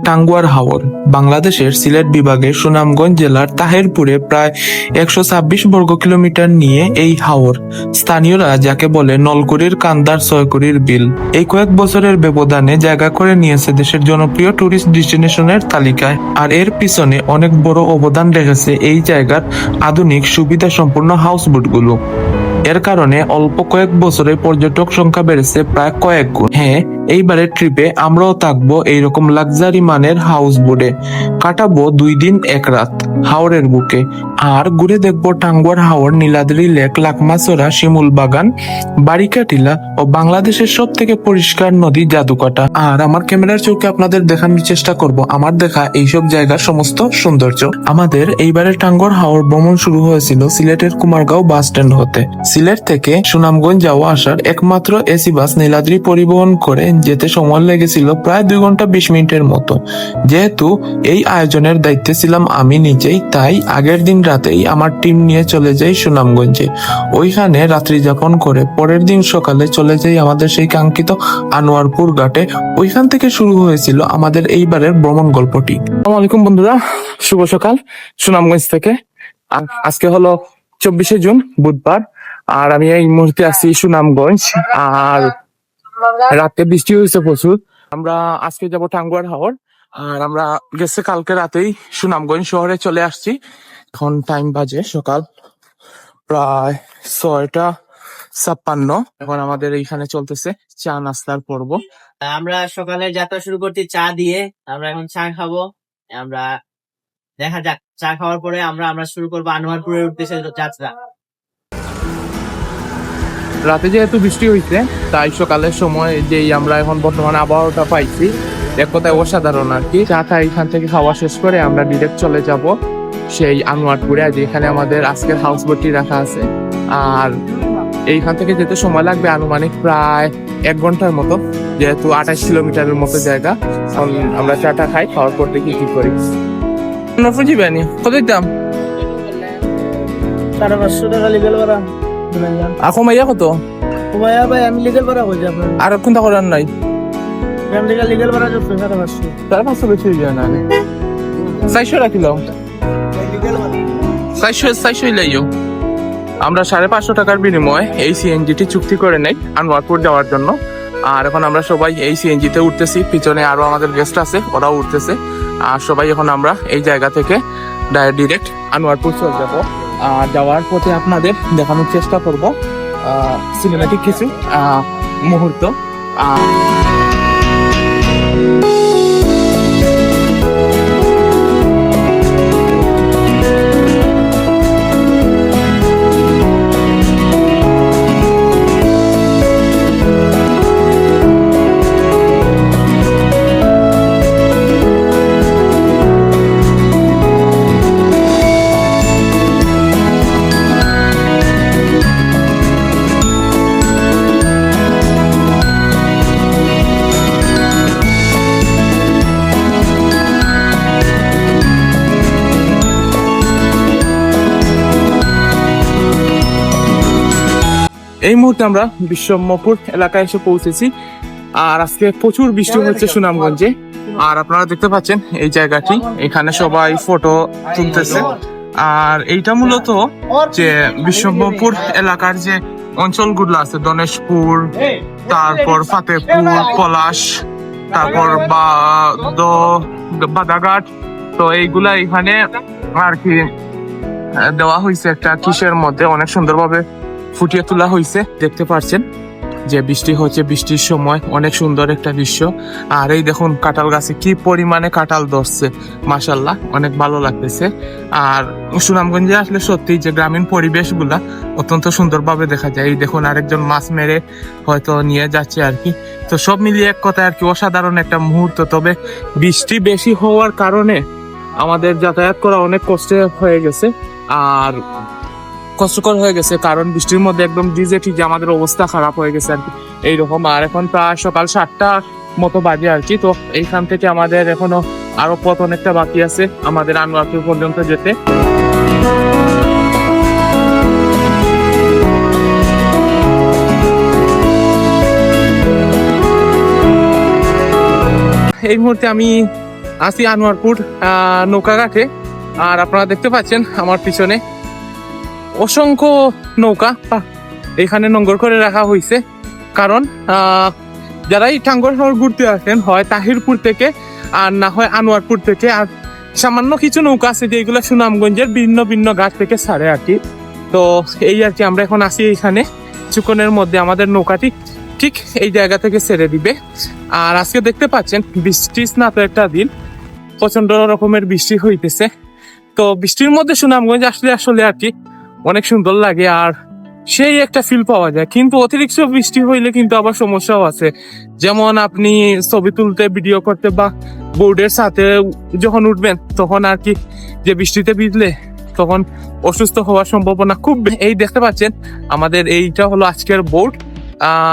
টাঙ্গুয়ার হাওর বাংলাদেশের সিলেট বিভাগের সুনামগঞ্জ জেলার তাহেরপুরে প্রায় 126 বর্গ কিলোমিটার নিয়ে এই হাওর। স্থানীয়রা যাকে বলে নলকুড়ির কান্দার ছয়কুড়ির বিল, এই কয়েক বছরের ব্যবধানে জায়গা করে নিয়েছে দেশের জনপ্রিয় টুরিস্ট ডেস্টিনেশনের তালিকায়। আর এর পিছনে অনেক বড় অবদান রেখেছে এই জায়গার আধুনিক সুবিধা সম্পন্ন হাউসবোটগুলো। এর কারণে অল্প কয়েক বছরে পর্যটক সংখ্যা বেড়েছে প্রায় কয়েক গুণ। হ্যাঁ, এইবারের ট্রিপে আমরাও থাকবো এইরকম লাক্সারি মানের হাউস বোটে। কাটাবো 2 দিন 1 রাত হাওরের বুকে, আর ঘুরে দেখবো টাঙ্গুয়ার হাওর, নীলাদ্রি লেক, লাকমাছড়া, শিমুল বাগান, বারিকা টিলা ও বাংলাদেশের সব থেকে পরিষ্কার নদী জাদুকাটা। আর আমার ক্যামেরার চোখে আপনাদের দেখানোর চেষ্টা করব আমার দেখা এইসব জায়গার সমস্ত সৌন্দর্য। আমাদের এইবারের টাঙ্গুয়ার হাওর ভ্রমণ শুরু হয়েছিল সিলেটের কুমারগাঁও বাস স্ট্যান্ড হতে। সিলেট থেকে সুনামগঞ্জ যাওয়া আসার একমাত্র এসি বাস নীলাদ্রি পরিবহন করে যেতে সময় লেগেছিল প্রায় 2 ঘন্টা 20 মিনিটের মতো। যেহেতু এই আয়োজনের দায়িত্বে ছিলাম আমি নিজেই, তাই আগের দিন রাতেই আমার টিম নিয়ে চলে যাই সুনামগঞ্জে। ওইখানে রাত্রি যাপন করে পরের দিন সকালে চলে যাই আমাদের সেই কাঙ্ক্ষিত আনোয়ারপুর ঘাটে। ওইখান থেকে শুরু হয়েছিল আমাদের এইবারের ভ্রমণ গল্পটি। আসসালামু আলাইকুম বন্ধুরা, শুভ সকাল সুনামগঞ্জ থেকে। আজকে হলো 24শে জুন বুধবার, আর আমি এই মুহূর্তে আছি সুনামগঞ্জ। আর রাতে বৃষ্টি হয়েছে প্রচুর। আমরা আজকে যাব টাঙ্গুয়ার হাওর, আর আমরা গেছে কালকে রাতেই সুনামগঞ্জ শহরে চলে আসছি। এখন টাইম বাজে সকাল প্রায় 6:56। এখন আমাদের এইখানে চলতেছে চা নাস্তার পর্ব। আমরা সকালে যাত্রা শুরু করছি চা দিয়ে। আমরা এখন চা খাবো। আমরা দেখা যাক, চা খাওয়ার পরে আমরা শুরু করবো আনোয়ারপুরের উদ্দেশ্যে যাত্রা। রাতে যেহেতু বৃষ্টি হয়েছে, তাই সকালের সময় যেই আমরা এখন বর্তমানে আবহাওয়াটা পাইছি, এক কথায় অসাধারণ আর কি। চাটা এখান থেকে খাওয়া শেষ করে আমরা ডিরেক্ট চলে যাব সেই আনোয়ারপুরে, যেখানে আমাদের আজকের হাউস বোটটি রাখা আছে। আর এইখান থেকে যেতে সময় লাগবে আনুমানিক প্রায় 1 ঘন্টার মতো, যেহেতু 28 কিলোমিটারের মতো জায়গা। আমরা চাটা খাই, খাওয়ার পর দেখি কি করি। বুঝিবেনি কত দাম? 550 টাকা লিগেল ভাড়া। এখন মাইয়া কত? ভাইয়া ভাই আমি লিগেল ভাড়া হয়ে যাবে। আর কোনটা করার নাই? ফ্যামিলিকা লিগেল ভাড়া যাচ্ছে 550। 550 বেশি হয়ে যায় না? 400 রাখিলাম, 400 লাইও। আমরা 550 টাকার বিনিময়ে এই সিএনজিটি চুক্তি করে নেই আনোয়ারপুর যাওয়ার জন্য। আর এখন আমরা সবাই এই সিএনজিতে উঠতেছি, পিছনে আরো আমাদের গেস্ট আছে, ওরাও উঠতেছে। আর সবাই এখন আমরা এই জায়গা থেকে ডিরেক্ট আনোয়ারপুর চলে যাবো। আর যাওয়ার পথে আপনাদের দেখানোর চেষ্টা করব সিনেমেটিক কিছু মুহূর্ত। এই মুহূর্তে আমরা বিশ্বম্ভরপুর এলাকায় এসে পৌঁছেছি। আর আজকে প্রচুর বৃষ্টি হচ্ছে সুনামগঞ্জে। আর আপনারা দেখতে পাচ্ছেন এই জায়গাটি, এখানে সবাই ফটো তুলতেছে। আর এইটা মূলত যে বিশ্বম্ভরপুর এলাকার যে অঞ্চলগুলো আছে, দনেশপুর, তারপর ফাতেপুর, পলাশ, তারপর বাদাঘাট, তো এইগুলা এখানে আর কি দেওয়া হয়েছে একটা কিসের মধ্যে, অনেক সুন্দরভাবে ফুটিয়ে তোলা হয়েছে। দেখতে পাচ্ছেন যে বৃষ্টি হচ্ছে, বৃষ্টির সময় অনেক সুন্দর একটা দৃশ্য। আর এই দেখুন কাঁঠাল গাছে কি পরিমাণে কাঁঠাল ধরছে, মাশাল্লাহ, অনেক ভালো লাগতেছে। আর সুনামগঞ্জে আসলে সত্যি যে গ্রামীণ পরিবেশগুলা অত্যন্ত সুন্দরভাবে দেখা যায়। এই দেখুন আরেকজন মাছ মেরে হয়তো নিয়ে যাচ্ছে আর কি। তো সব মিলিয়ে এক কথায় আর কি অসাধারণ একটা মুহূর্ত। তবে বৃষ্টি বেশি হওয়ার কারণে আমাদের যাতায়াত করা অনেক কষ্ট হয়ে গেছে, আর কষ্টকর হয়ে গেছে, কারণ বৃষ্টির মধ্যে একদম ভিজে যে আমাদের অবস্থা খারাপ হয়ে গেছে আর কি এইরকম। আর এখন প্রায় সকাল 7টা মতো বাজে আর কি। তো এইখান থেকে আমাদের এখনো আরো পথ অনেকটা বাকি আছে আমাদের আনোয়ারপুর পর্যন্ত যেতে। এই মুহূর্তে আমি আছি আনোয়ারপুর নৌকাঘাটে। আর আপনারা দেখতে পাচ্ছেন আমার পিছনে অসংখ্য নৌকা এখানে নোঙ্গর করে রাখা হয়েছে। কারণ যারা এই টাঙ্গর হাওর ঘুরতে আসেন হয় তাহিরপুর থেকে আর না হয় আনোয়ারপুর থেকে। আর সামান্য কিছু নৌকা আছে যেগুলো সুনামগঞ্জের ভিন্ন ভিন্ন ঘাট থেকে ছাড়ে আর কি। তো এই আর কি, আমরা এখন আসি এইখানে। কিছুক্ষণের মধ্যে আমাদের নৌকাটি ঠিক এই জায়গা থেকে ছেড়ে দিবে। আর আজকে দেখতে পাচ্ছেন বৃষ্টি স্নাত একটা দিন, প্রচন্ড রকমের বৃষ্টি হইতেছে। তো বৃষ্টির মধ্যে সুনামগঞ্জ আসলে আসলে আর কি অনেক সুন্দর লাগে আর সেই একটা ফিল পাওয়া যায়। কিন্তু অতিরিক্ত বৃষ্টি হইলে কিন্তু আবার সমস্যাও আছে, যেমন আপনি ছবি তুলতে ভিডিও করতে বা বোর্ডের সাথে যখন উঠবেন তখন আর কি যে বৃষ্টিতে ভিজলে তখন অসুস্থ হওয়ার সম্ভাবনা খুব। এই দেখতে পাচ্ছেন আমাদের এইটা হলো আজকের বোর্ড।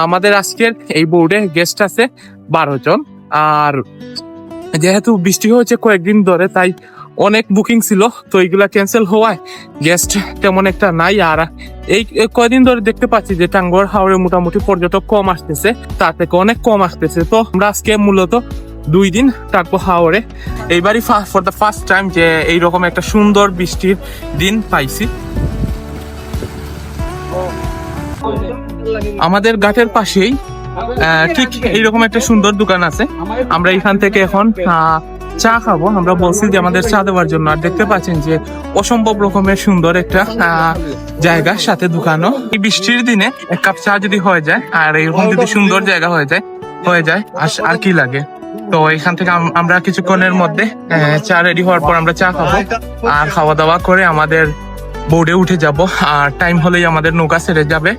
আমাদের আজকের এই বোর্ডে গেস্ট আছে 12 জন। আর যেহেতু বৃষ্টি হয়েছে কয়েকদিন ধরে তাই অনেক বুকিং ছিল, তো এইগুলা ক্যান্সেল হওয়ায় গেস্ট তেমন একটা নাই। আর এই কয়েকদিন ধরে দেখতে পাচ্ছি যে টাঙ্গর হাওরে মোটামুটি পর্যটক কম আসতেছে, তার থেকে অনেক কম আসতেছে। তো আমরা আজকে মূলত 2 দিন থাকবো হাওরে। এইবারই ফর দ্য ফার্স্ট টাইম যে এইরকম একটা সুন্দর বৃষ্টির দিন পাইছি। আমাদের ঘাটের পাশেই ঠিক এইরকম একটা সুন্দর দোকান আছে। আমরা এখান থেকে এখন চা খাবো। আমরা বলছি যে আমাদের চা দেওয়ার জন্য। আর দেখতে পাচ্ছেন যে অসম্ভব রকমের সুন্দর একটা জায়গার সাথে দোকানও। এই বৃষ্টির দিনে 1 কাপ চা যদি হয়ে যায় আর এরকম যদি সুন্দর জায়গা হয়ে যায় আর কি লাগে। তো এখান থেকে আমরা কিছুক্ষণের মধ্যে চা রেডি হওয়ার পর আমরা চা খাবো আর খাওয়া দাওয়া করে আমাদের বোর্ডে উঠে যাব। আর টাইম হলেই আমাদের নৌকা ছেড়ে যাবে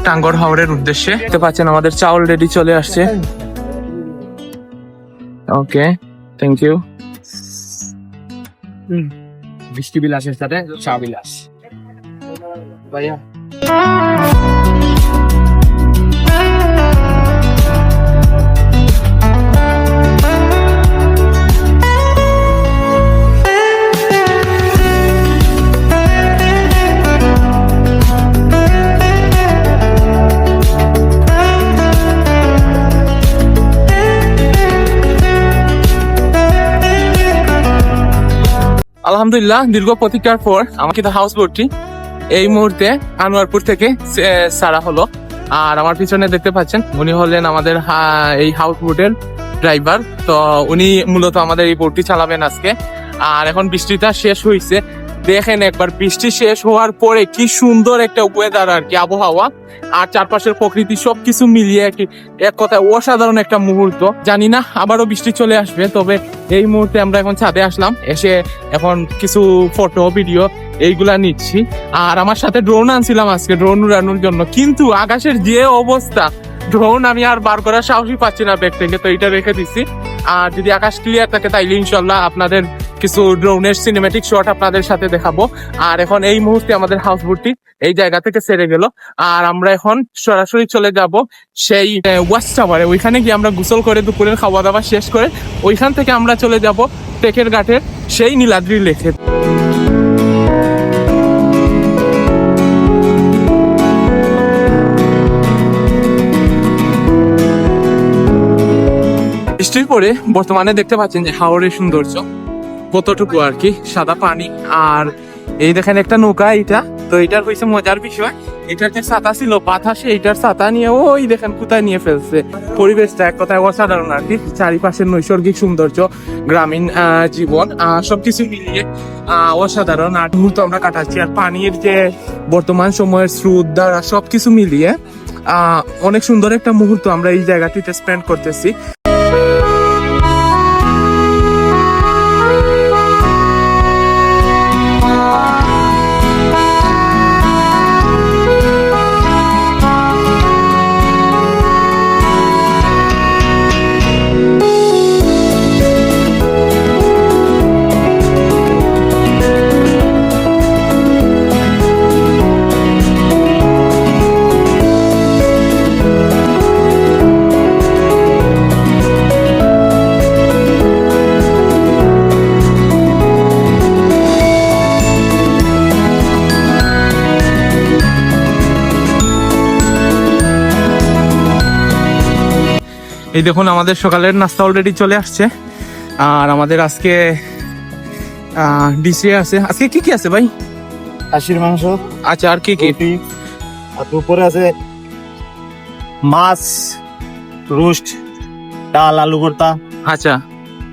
টাঙ্গর হাওরের উদ্দেশ্যে। দেখতে পাচ্ছেন আমাদের চা অলরেডি চলে আসছে। ওকে, থ্যাংক ইউ। বৃষ্টি বিলাসের সাথে চা বিলাস ভাইয়া। আলহামদুলিল্লাহ, দীর্ঘ প্রতীক্ষার পর আমাকে হাউস বোটটি এই মুহূর্তে আনোয়ারপুর থেকে ছাড়া হলো। আর আমার পিছনে দেখতে পাচ্ছেন উনি হলেন আমাদের এই হাউস বোটের ড্রাইভার। তো উনি মূলত আমাদের এই বোটটি চালাবেন আজকে। আর এখন বৃষ্টিটা শেষ হয়েছে, দেখেন একবার বৃষ্টি শেষ হওয়ার পরে কি সুন্দর একটা ওয়েদার আর কি, আবহাওয়া আর চারপাশের প্রকৃতি সবকিছু মিলিয়ে এক কথায় অসাধারণ একটা মুহূর্ত। জানি না আবারও বৃষ্টি চলে আসবে, তবে এই মুহূর্তে আমরা এখন ছাদে আসলাম, এসে এখন কিছু ফটো ভিডিও এইগুলা নিচ্ছি। আর আমার সাথে ড্রোন আনছিলাম আজকে ড্রোন উড়ানোর জন্য, কিন্তু আকাশের যে অবস্থা ড্রোন আমি আর বার করার সাহসই পাচ্ছি না ব্যাগ থেকে, তো এটা রেখে দিচ্ছি। আর যদি আকাশ ক্লিয়ার থাকে তাইলে ইনশাল্লাহ আপনাদের কিছু ড্রোনের সিনেমেটিক শট আপনাদের সাথে দেখাবো। আর এখন এই মুহূর্তে আমাদের হাউস বোটটি এই জায়গা থেকে ছেড়ে গেল। আর আমরা এখন সরাসরি চলে যাব সেই ওয়াচ টাওয়ারে। ওইখানে গিয়ে আমরা গোসল করে দুপুরের খাওয়া দাওয়া শেষ করে ওইখান থেকে আমরা চলে যাব টেকের ঘাটের সেই নীলাদ্রি লেকে। বৃষ্টির পরে বর্তমানে দেখতে পাচ্ছেন যে হাওরের সৌন্দর্য কতটুকু আর কি, সাদা পানি। আর এই দেখেন একটা নৌকা, এটা তো এটার হয়েছে মজার বিষয়, এটার যে ছাতা ছিল বাতাসে এইটার ছাতা নিয়ে ওই দেখেন কোথায় নিয়ে ফেলছে। পরিবেশটা এক কথায় অসাধারণ আর কি, চারিপাশের নৈসর্গিক সৌন্দর্য, গ্রামীণ জীবন সবকিছু মিলিয়ে অসাধারণ আর মুহূর্ত আমরা কাটাচ্ছি। আর পানির যে বর্তমান সময়ের স্রোত দ্বারা সবকিছু মিলিয়ে অনেক সুন্দর একটা মুহূর্ত আমরা এই জায়গাটিতে স্পেন্ড করতেছি। এই দেখুন আমাদের সকালের নাস্তা অলরেডি চলে আসছে। আর আমাদের আজকে ডিশে আছে, আজকে কি কি আছে ভাই? খাসির মাংস, আচ্ছা, আর কি কি? রুটি, আর দুপুরে আছে মাছ, রোস্ট, ডাল, আলু ভর্তা, আচ্ছা,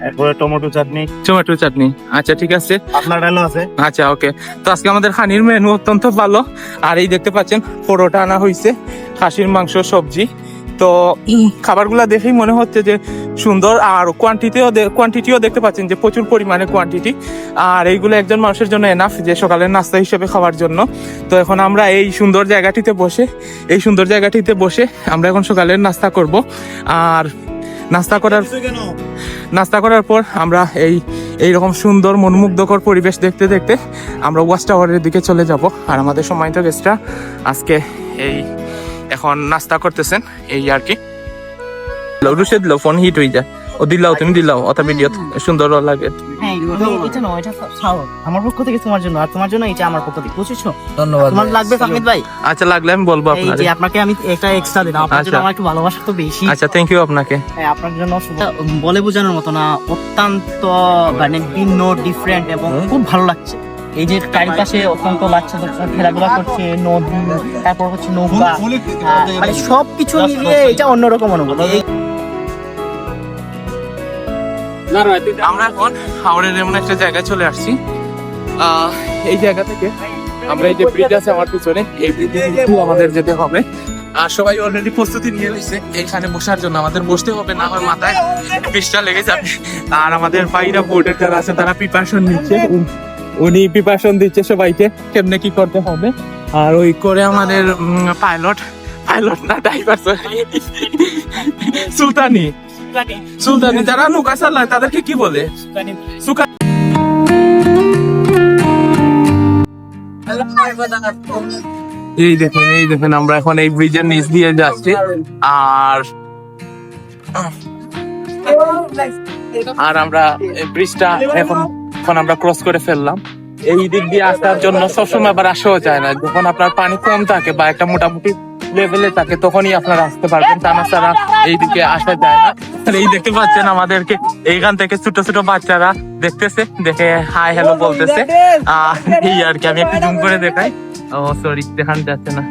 এরপরে টমেটো চাটনি, টমেটো চাটনি। আচ্ছা, ঠিক আছে। আপনার ডালও আছে। আচ্ছা, ওকে। তো আজকে আমাদের খানির মেনু অত্যন্ত ভালো। আর এই দেখতে পাচ্ছেন পরোটা আনা হয়েছে, খাসির মাংস, সবজি। তো খাবারগুলা দেখেই মনে হচ্ছে যে সুন্দর, আর কোয়ান্টিটিও দেখতে পাচ্ছেন যে প্রচুর পরিমাণে কোয়ান্টিটি। আর এইগুলো একজন মানুষের জন্য এনাফ যে সকালের নাস্তা হিসেবে খাওয়ার জন্য। তো এখন আমরা এই সুন্দর জায়গাটিতে বসে আমরা এখন সকালের নাস্তা করব। আর নাস্তা করার পর আমরা এইরকম সুন্দর মনোমুগ্ধকর পরিবেশ দেখতে দেখতে আমরা ওয়াচ টাওয়ারের দিকে চলে যাব। আর আমাদের সম্মানিত গেস্টরা আজকে এখন নাস্তা করতেছেন, এই আর কি। রুশে দিল, ফোন হিট হয়ে যায়। ও দিলাও, তুমি দিলাও, অত ভিডিও সুন্দর লাগে। হ্যাঁ, এটা না, এটা খাও আমার পক্ষ থেকে তোমার জন্য, আর তোমার জন্য এটা আমার পক্ষ থেকে, বুঝছো? ধন্যবাদ। তোমার লাগবে ফাহমিদ ভাই? আচ্ছা, লাগলে আমি বলবো এই যে আপনাকে। আপনাকে আমি একটা এক্সট্রা দিলাম, আপনার জন্য আচ্ছা। আমার একটু ভালোবাসা তো বেশি। আচ্ছা, থ্যাংক ইউ আপনাকে। হ্যাঁ, আপনার জন্য বলে বোঝানোর মতো না, অত্যন্ত মানে ভিন্ন, ডিফারেন্ট এবং খুব ভালো লাগছে। এই যে চারিপাশে অসংখ্য বাচ্চাদের খেলাধুলা করছে, নদী, তারপর হচ্ছে নৌকা, মানে সবকিছু মিলিয়ে এটা অন্যরকম অনুভূতি। আমরা এখন হাওড়ের এমন একটা জায়গায় চলে আসছি। এই জায়গা থেকে আমরা এই যে ব্রিজ আছে আমার পিছনে, এই ব্রিজে আমাদের যেতে হবে। আর সবাই অলরেডি প্রস্তুতি নিয়ে নিয়েছে এখানে বসার জন্য। আমাদের বসতে হবে, না হয় মাথায় বিষটা লেগে যাবে। আর আমাদের ভাইরা বোর্ডের যারা আছে তারা প্রিপারেশন নিচ্ছে, উনি প্রিপারেশন দিচ্ছে সবাইকে কেমনে কি করতে হবে। আর ওই করে আমাদের পাইলট না, ড্রাইভার, সুলতানি যারা নৌকা চালায় তাদেরকে কি বলে? এই দেখেন আমরা এখন এই ব্রিজের নিচ দিয়ে যাচ্ছি। আর আমরা ব্রিজটা এখন আমরা ক্রস করে ফেললাম। এই দিক দিয়ে আসার জন্য সবসময় আবার আসাও যায় না। যখন আপনার পানি কম থাকে বা একটা মোটামুটি লেভেলে থাকে তখনই আপনারা আসতে পারবেন, তা না ছাড়া এইদিকে আসা যায় না। এই দেখতে পাচ্ছেন আমাদেরকে এইখান থেকে ছোট ছোট বাচ্চারা দেখতেছে, দেখে হাই হ্যালো বলতেছে। এই আর কি, আমি একটু জুম করে দেখাই। ও সরি, দেখানো যাচ্ছে না।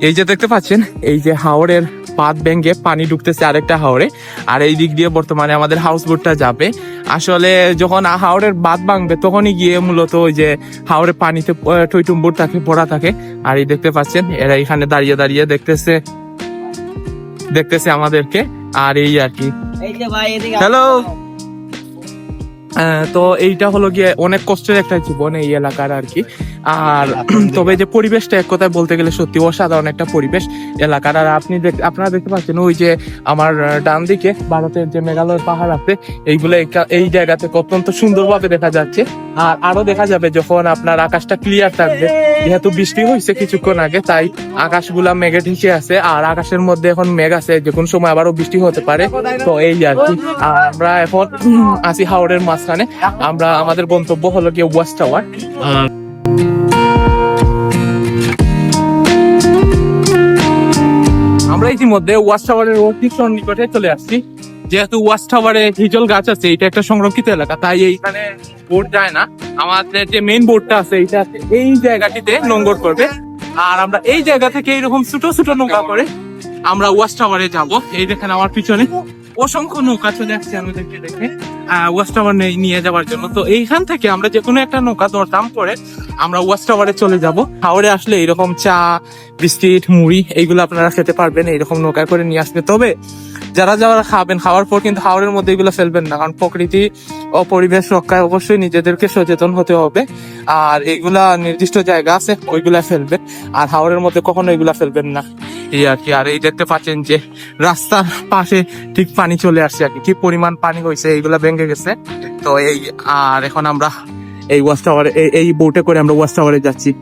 এই যে দেখতে পাচ্ছেন, এই যে হাওরের বাঁধ ভেঙে পানি ঢুকতেছে আরেকটা হাওরে। আর এই দিক দিয়ে বর্তমানে আমাদের হাউস বোটটা যাবে। আসলে যখন হাওরের বাঁধ ভাঙবে তখনই গিয়ে মূলত ওই যে হাওরে পানিতে টইটুম্বুর থাকে, ভরা থাকে। আর এই দেখতে পাচ্ছেন এরা এখানে দাঁড়িয়ে দাঁড়িয়ে দেখতেছে আমাদেরকে। আর এই আর কি, হ্যালো। তো এইটা হলো গিয়ে অনেক কষ্টের একটা জীবন এই এলাকার আর কি। আর তবে যে পরিবেশটা এক কথায় বলতে গেলে সত্যি অসাধারণ একটা পরিবেশ এলাকার। আর আপনারা দেখতে পাচ্ছেন ওই যে আমার ডান দিকে ভারতের যে মেঘালয় পাহাড় আছে, এইগুলো এই জায়গা থেকে অত্যন্ত সুন্দরভাবে দেখা যাচ্ছে। আর আরো দেখা যাবে যখন আপনার আকাশটা ক্লিয়ার থাকবে, যেহেতু বৃষ্টি হয়েছে কিছুক্ষণ আগে, তাই আকাশগুলা মেঘে ঢেকে আছে। আর আকাশের মধ্যে এখন মেঘ আছে, যে কোনো সময় আবারও বৃষ্টি হতে পারে। তো এই আর কি, আমরা এখন আছি হাওড়ের মাঝখানে। আমাদের গন্তব্য হলো গিয়ে ওয়াচ টাওয়ার। আমরা ইতিমধ্যে ওয়াচ টাওয়ারের অতি নিকটে চলে আসছি। যেহেতু ওয়াচ টাওয়ারে হিজল গাছ আছে, এটা একটা সংরক্ষিত এলাকা, তাই এইখানে বোট যায় না। আমাদের যে মেইন বোটটা আছে এইটা এই জায়গাটিতে নোঙ্গর করবে। আর আমরা এই জায়গা থেকে এইরকম ছোট ছোট নৌকা করে আমরা ওয়াচ টাওয়ারে যাব। এই দেখেন আমার পিছনে অসংখ্য নৌকা চলে আসছে আমাদেরকে দেখে ওয়াচ টাওয়ার নিয়ে যাওয়ার জন্য। তো এইখান থেকে আমরা যে কোনো একটা নৌকা দরদাম করে আমরা ওয়াচ টাওয়ারে চলে যাব। হাওড়ে আসলে এইরকম চা, বিস্কিট, মুড়ি এইগুলো আপনারা খেতে পারবেন এইরকম নৌকায় করে নিয়ে আসলে। তবে যারা খাবেন, খাওয়ার পর কিন্তু হাওড়ের মধ্যে এগুলো ফেলবেন না, কারণ প্রকৃতি ও পরিবেশ রক্ষায় অবশ্যই নিজেদেরকে সচেতন হতে হবে। আর এইগুলা নির্দিষ্ট জায়গা আছে, ওইগুলা ফেলবেন। আর হাওড়ের মধ্যে কখনো এগুলা ফেলবেন না। এই আর কি। আর এই দেখতে পাচ্ছেন যে রাস্তার পাশে ঠিক পানি চলে আসছে আর কি, কি পরিমাণ পানি হয়েছে, এইগুলা ভেঙে গেছে। তো এই আর এখন আমরা এই ওয়াচ টাওয়ারে এই বোটে করে আমরা ওয়াচ টাওয়ারে যাচ্ছি।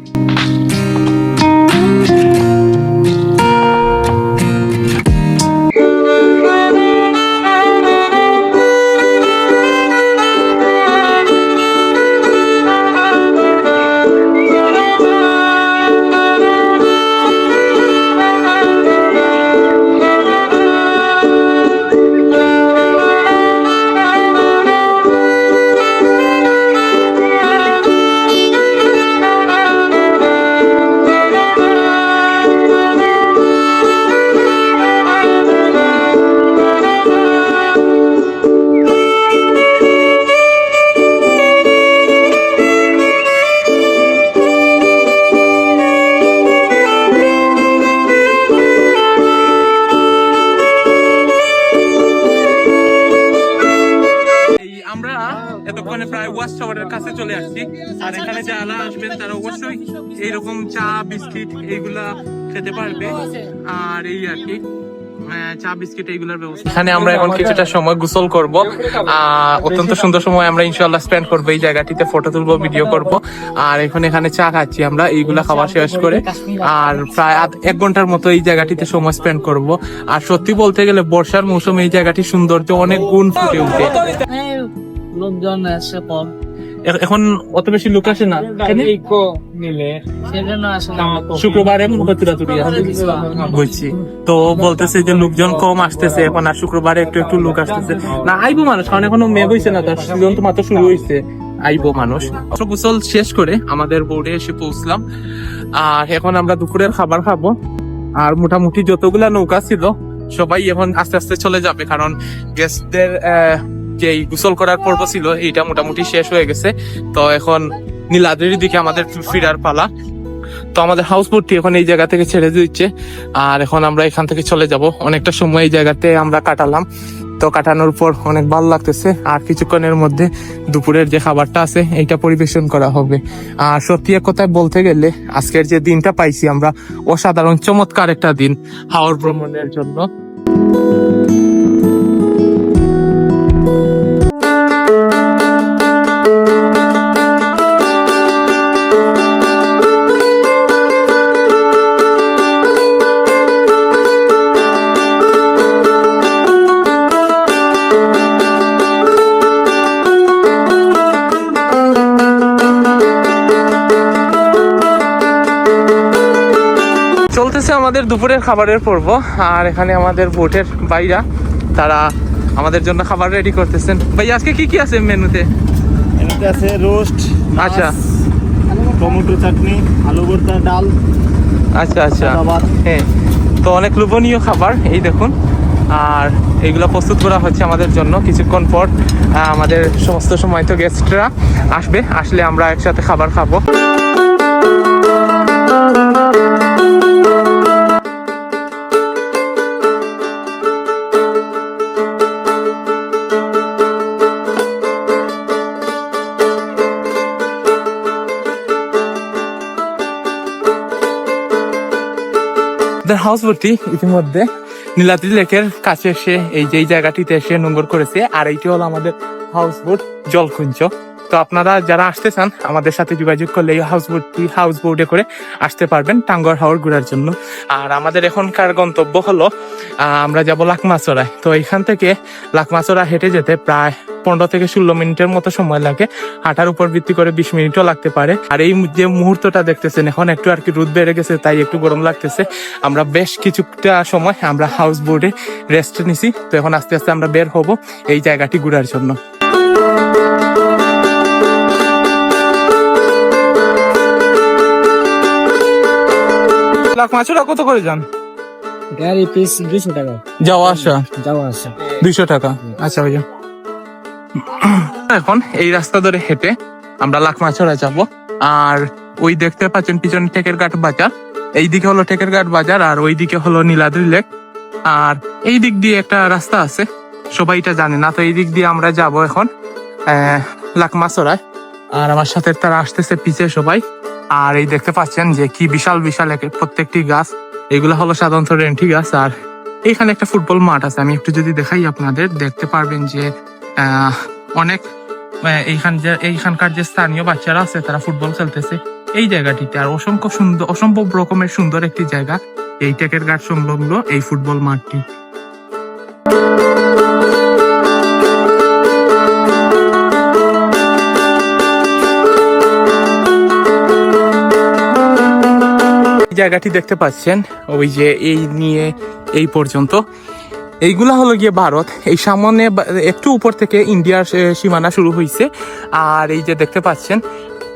আমরা এতক্ষণে প্রায় ওয়াচ টাওয়ারের কাছে চলে আসছি। আর এখানে যারা আসবেন তারা অবশ্যই এইরকম চা বিস্কিট এইগুলা খেতে পারবে। আর এই আর কি চা বিস্কিট এইগুলোর ব্যবস্থা। এখানে আমরা এখন কিছুটা সময় গোসল করব। অত্যন্ত সুন্দর সময় আমরা ইনশাআল্লাহ স্পেন্ড করবো এই জায়গাটিতে, ফটো তুলবো, ভিডিও করব। আর এখন এখানে চা খাচ্ছি আমরা এইগুলা খাওয়া শেষ করে। আর প্রায় 1 ঘন্টার মতো এই জায়গাটিতে সময় স্পেন্ড করব। আর সত্যি বলতে গেলে বর্ষার মৌসুমে এই জায়গাটির সৌন্দর্য অনেক গুণ ফুটে উঠে। লোকজন আসে কম, এখন অত বেশি লোক আসে না, সেজন্য আসলে শুক্রবারে বুঝছি। তো বলতেছে যে লোকজন কম আসতেছে এখন, আর শুক্রবারে একটু একটু লোক আসতেছে না। আইবো মানুষ, কারণ এখনো মেঘ হয়েছে না, তার সিজন তো মাত্র শুরু হয়েছে। আইবো মানুষ। গোসল শেষ করে আমাদের বোর্ডে এসে পৌঁছলাম। আর এখন আমরা দুপুরের খাবার খাবো। আর মোটামুটি যতগুলা নৌকা ছিল সবাই এখন আস্তে আস্তে চলে যাবে, কারণ গেস্টদের যে গোসল করার পর্ব ছিল এইটা মোটামুটি শেষ হয়ে গেছে। তো এখন নীলাদ্রির দিকে আমাদের ফিরার পালা। তো আমাদের হাউস বোটটি এখন এই জায়গা থেকে ছেড়ে দিচ্ছে। আর এখন আমরা এখান থেকে চলে যাব। অনেকটা সময় এই জায়গাতে আমরা কাটালাম, তো কাটানোর পর অনেক ভালো লাগতেছে। আর কিছুক্ষণের মধ্যে দুপুরের যে খাবারটা আছে এইটা পরিবেশন করা হবে। আর সত্যি এক কথায় বলতে গেলে আজকের যে দিনটা পাইছি আমরা, অসাধারণ চমৎকার একটা দিন হাওর ভ্রমণের জন্য। চলতেছে আমাদের দুপুরের খাবারের পর্ব। আর এখানে আমাদের বোটের ভাইরা তারা আমাদের জন্য খাবার রেডি করতেছেন। ভাই আজকে কি কি আছে মেনুতে? এমনিতে আছে রোস্ট, আচ্ছা, টমেটো চাটনি, আলু ভর্তা, ডাল। আচ্ছা আচ্ছা, ভাত। হ্যাঁ। তো অনেক লোভনীয় খাবার, এই দেখুন। আর এইগুলো প্রস্তুত করা হচ্ছে আমাদের জন্য। কিছুক্ষণ পর আমাদের সমস্ত সময় তো গেস্টরা আসবে, আসলে আমরা একসাথে খাবার খাবো। হাউস বোটটি ইতিমধ্যে নীলাদ্রি লেকের কাছে এসে এই যে জায়গাটিতে এসে নোঙ্গর করেছে। আর এইটি হলো আমাদের হাউস বোট জলকুঞ্জ। তো আপনারা যারা আসতে চান আমাদের সাথে যোগাযোগ করলে এই হাউস বোটে করে আসতে পারবেন টাঙ্গর হাওর ঘোরার জন্য। আর আমাদের এখনকার গন্তব্য হলো আমরা যাব লাকমাছড়ায়। তো এখান থেকে লাকমাছড়া হেঁটে যেতে প্রায় 15 থেকে 16 মিনিটের মতো সময় লাগে। হাঁটার উপর ভিত্তি করে 20 মিনিটও লাগতে পারে। আর এই যে মুহূর্তটা দেখতেছেন এখন একটু আর কি রোদ বেড়ে গেছে, তাই একটু গরম লাগতেছে। আমরা বেশ কিছুটা সময় আমরা হাউস বোটে রেস্ট নিছি। তো এখন আস্তে আস্তে আমরা বের হব এই জায়গাটি ঘোরার জন্য। লাকমাছড়া কত করে যান? গাড়ি পিস 200 টাকা, যাওয়া আসা যাওয়া আসা 200 টাকা। আচ্ছা ভাইয়া, এখন এই রাস্তা ধরে হেঁটে আমরা লাকমাছড়া যাব। আর ওই দেখতে পাচ্ছেন পিছনে টেকেরঘাট বাজার, এই দিকে হলো টেকেরঘাট বাজার, আর ওই দিকে হলো নীলাদ্রি লেক। আর এই দিক দিয়ে একটা রাস্তা আছে, সবাই এটা জানে না। তো এই দিক দিয়ে আমরা যাব এখন লাকমাছড়ায়। আর আমার সাথে তারা আসতেছে পিছে সবাই। আর এই দেখতে পাচ্ছেন যে কি বিশাল বিশাল প্রত্যেকটি গাছ এগুলা হলো সাধারণত রেন্টি গাছ। আর এইখানে একটা ফুটবল মাঠ আছে, আমি একটু যদি দেখাই আপনাদের দেখতে পারবেন যে অনেক এইখানকার যে স্থানীয় বাচ্চারা আছে তারা ফুটবল খেলতেছে এই জায়গাটিতে। আর অসম্ভব রকমের সুন্দর একটি জায়গা এই টেকের ঘাট সংলগ্ন এই ফুটবল মাঠটি। জায়গাটি দেখতে পাচ্ছেন ওই যে এই নিয়ে এই পর্যন্ত এইগুলা হলো গিয়ে ভারত, এই সামনে একটু উপর থেকে ইন্ডিয়ার সীমানা শুরু হয়েছে। আর এই যে দেখতে পাচ্ছেন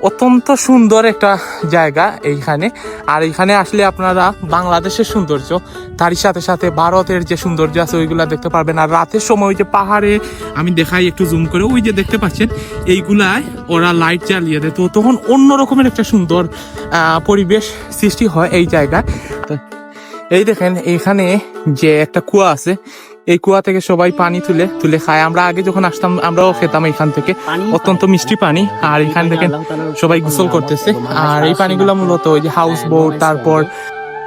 অত্যন্ত সুন্দর একটা জায়গা এইখানে। আর এইখানে আসলে আপনারা বাংলাদেশের সৌন্দর্য তারই সাথে সাথে ভারতের যে সৌন্দর্য আছে ওইগুলা দেখতে পারবেন। আর রাতের সময় ওই যে পাহাড়ে আমি দেখাই একটু জুম করে, ওই যে দেখতে পাচ্ছেন এইগুলায় ওরা লাইট জ্বালিয়ে দেয়, তো তখন অন্য রকমের একটা সুন্দর পরিবেশ সৃষ্টি হয় এই জায়গায়। এই দেখেন এইখানে যে একটা কুয়া আছে, এই কুয়া থেকে সবাই পানি তুলে খায়। আমরা আগে যখন আসতাম আমরাও খেতাম এখান থেকে, অত্যন্ত মিষ্টি পানি। আর এখান থেকে সবাই গোসল করতেছে। আর এই পানিগুলো মূলত ওই যে হাউস বোট তারপর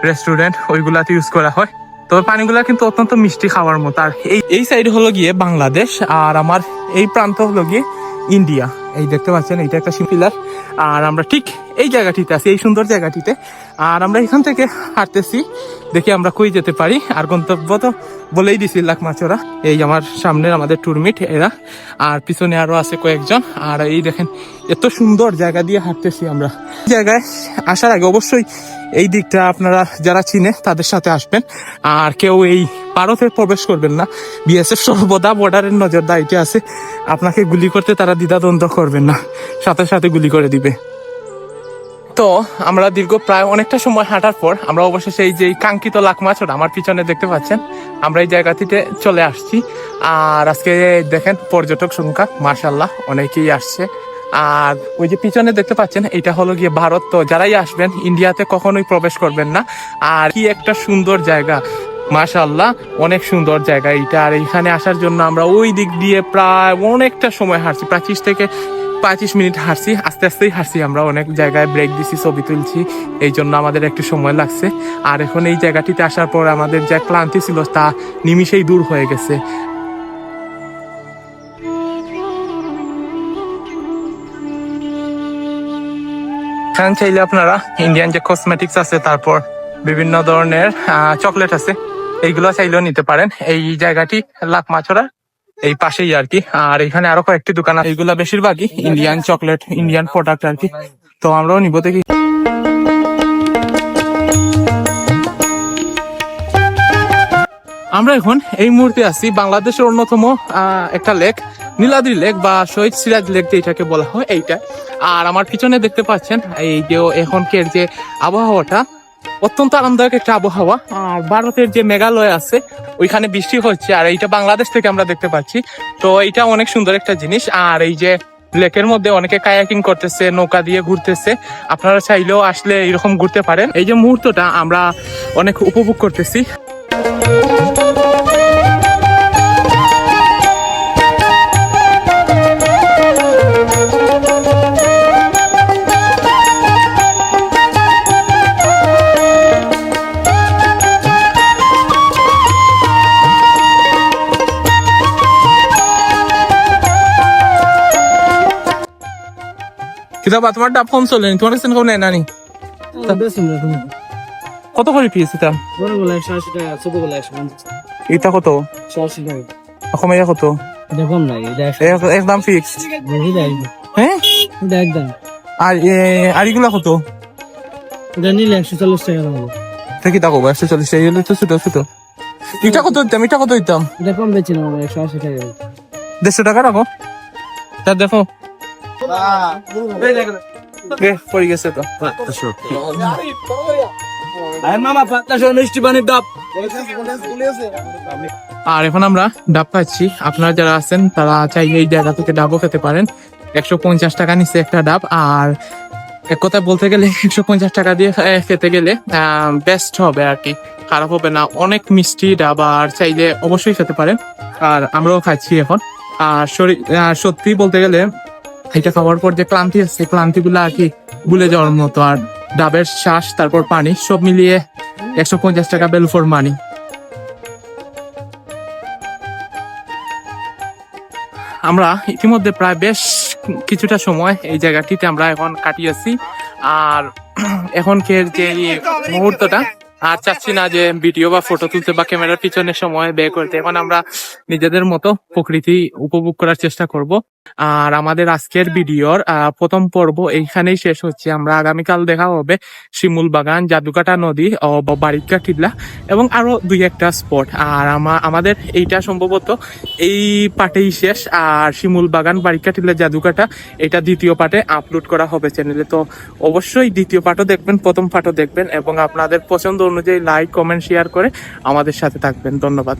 রেস্টুরেন্ট ওইগুলাতে ইউজ করা হয়। তবে পানিগুলা কিন্তু অত্যন্ত মিষ্টি খাওয়ার মতো। আর এই সাইড হলো গিয়ে বাংলাদেশ, আর আমার এই প্রান্ত হলো গিয়ে ইন্ডিয়া। এই দেখতে পাচ্ছেন এইটা একটা পিলার। আর আমরা ঠিক এই জায়গাটিতে আছি, এই সুন্দর জায়গাটিতে। আর আমরা এখান থেকে হাঁটতেছি, দেখি আমরা কই যেতে পারি। আর গন্তব্য তো বলেই দিছি লাকমাচড়া। এই আমার সামনের আমাদের টুরমিট এরা, আর পিছনে আরো আছে কয়েকজন। আর এই দেখেন এত সুন্দর জায়গা দিয়ে হাঁটতেছি আমরা। জায়গায় আসার আগে অবশ্যই এই দিকটা আপনারা যারা চিনে তাদের সাথে আসবেন। আর কেউ এই ভারতে প্রবেশ করবেন না, বিএসএফ সর্বদা বর্ডারের নজরদারিতে আছে। আপনাকে গুলি করতে তারা দ্বিধাদ্বন্দ্ব করবেন না, সাথে সাথে গুলি করে দিবে। তো আমরা দীর্ঘ প্রায় অনেকটা সময় হাঁটার পর আমরা অবশেষে এই যে কাঙ্ক্ষিত লাকমাচড়া আমার পিছনে দেখতে পাচ্ছেন, আমরা এই জায়গাটিতে চলে আসছি। আর আজকে দেখেন পর্যটক সংখ্যা মাশাআল্লাহ অনেকেই আসছে। আর ওই যে পিছনে দেখতে পাচ্ছেন এটা হলো গিয়ে ভারত। তো যারাই আসবেন ইন্ডিয়াতে কখনোই প্রবেশ করবেন না। আর কি একটা সুন্দর জায়গা, মাশাআল্লাহ অনেক সুন্দর জায়গা এইটা। আর এইখানে আসার জন্য আমরা ওই দিক দিয়ে প্রায় অনেকটা সময় হাঁটছি, 25 থেকে 25 মিনিট হাঁটছি, আস্তে আস্তেই হাঁটছি। আমরা অনেক জায়গায় ব্রেক দিছি, ছবি তুলছি, এই জন্য আমাদের একটু সময় লাগছে। আর এখন এই জায়গাটিতে আসার পর আমাদের যে ক্লান্তি ছিল তা নিমিষেই দূর হয়ে গেছে। এখানে চাইলে আপনারা ইন্ডিয়ান যে কসমেটিক্স আছে, তারপর বিভিন্ন ধরনের চকলেট আছে, এইগুলো চাইলেও নিতে পারেন। এই জায়গাটি লাকমাচড়া এই পাশেই আর কি। আর এখানে আরো কয়েকটি দোকান আছে, এইগুলা বেশিরভাগই ইন্ডিয়ান চকলেট, ইন্ডিয়ান প্রোডাক্ট আর কি। তো আমরাও নিব দেখি। আমরা এখন এই মুহূর্তে আছি বাংলাদেশের অন্যতম একটা লেক, নীলাদ্রি লেক বা শহীদ সিরাজ লেক যেটাকে বলা হয় এইটা। আর আমার পিছনে দেখতে পাচ্ছেন এই যে এখনকার যে আবহাওয়াটা অত্যন্ত আরামদায়ক একটা আবহাওয়া। আর ভারতের যে মেঘালয় আছে ওইখানে বৃষ্টি হচ্ছে, আর এইটা বাংলাদেশ থেকে আমরা দেখতে পাচ্ছি। তো এইটা অনেক সুন্দর একটা জিনিস। আর এই যে লেকের মধ্যে অনেকে কায়াকিং করতেছে, নৌকা দিয়ে ঘুরতেছে, আপনারা চাইলেও আসলে এরকম ঘুরতে পারেন। এই যে মুহূর্তটা আমরা অনেক উপভোগ করতেছি। কিতাব তোমার ডাব কম চলেনি, তোমার কাছে কেউ নেয় নানি? কত করে পিস এটা? এটা কত? অসমীয়া কত? একদম ফিক্স। হ্যাঁ আর এগুলা কত? নিলে 140 টাকা। কি তা কব 140 টাকা? এগুলো তো ছোট ছোট। এটা কত দিতাম? এটা কত দিতাম? এটা কম বেচিলাম 180 টাকা। 150 টাকা রাখো। তা দেখো পড়ে গেছে তো। আর এখন আমরা ডাব খাচ্ছি। আপনারা যারা আছেন তারা চাইলে এই জায়গা থেকে ডাবও খেতে পারেন। 150 টাকা নিচ্ছে একটা ডাব। আর এক কথায় বলতে গেলে 150 টাকা দিয়ে খেতে গেলে বেস্ট হবে আর কি, খারাপ হবে না। অনেক মিষ্টি ডাব, আর চাইলে অবশ্যই খেতে পারেন। আর আমরাও খাচ্ছি এখন। আর সত্যি বলতে গেলে এটা খাওয়ার পর যে ক্লান্তি আছে, ক্লান্তি গুলো আর কি ভুলে যাওয়ার মতো। আর ডাবের শ্বাস তারপর পানি সব মিলিয়ে 150 টাকা বেল ফর মানি। আমরা ইতিমধ্যে প্রায় বেশ কিছুটা সময় এই জায়গাটিতে আমরা এখন কাটিয়েছি। আর এখনকার যে মুহূর্তটা আর চাচ্ছি না যে ভিডিও বা ফটো তুলতে বা ক্যামেরার পিছনে সময় ব্যয় করতে। এখন আমরা নিজেদের মতো প্রকৃতি উপভোগ করার চেষ্টা করব। আর আমাদের আজকের ভিডিওর প্রথম পর্ব এইখানেই শেষ হচ্ছে। আমরা আগামীকাল দেখা হবে শিমুল বাগান, জাদুকাটা নদী ও বারিকা টিলা এবং আরো 2-1টা স্পট। আর আমাদের এইটা সম্ভবত এই পার্টেই শেষ। আর শিমুল বাগান, বারিকা টিলা, জাদুকাটা এটা দ্বিতীয় পার্টে আপলোড করা হবে চ্যানেলে। তো অবশ্যই দ্বিতীয় পার্টও দেখবেন, প্রথম পার্টও দেখবেন এবং আপনাদের পছন্দ অনুযায়ী লাইক, কমেন্ট, শেয়ার করে আমাদের সাথে থাকবেন। ধন্যবাদ।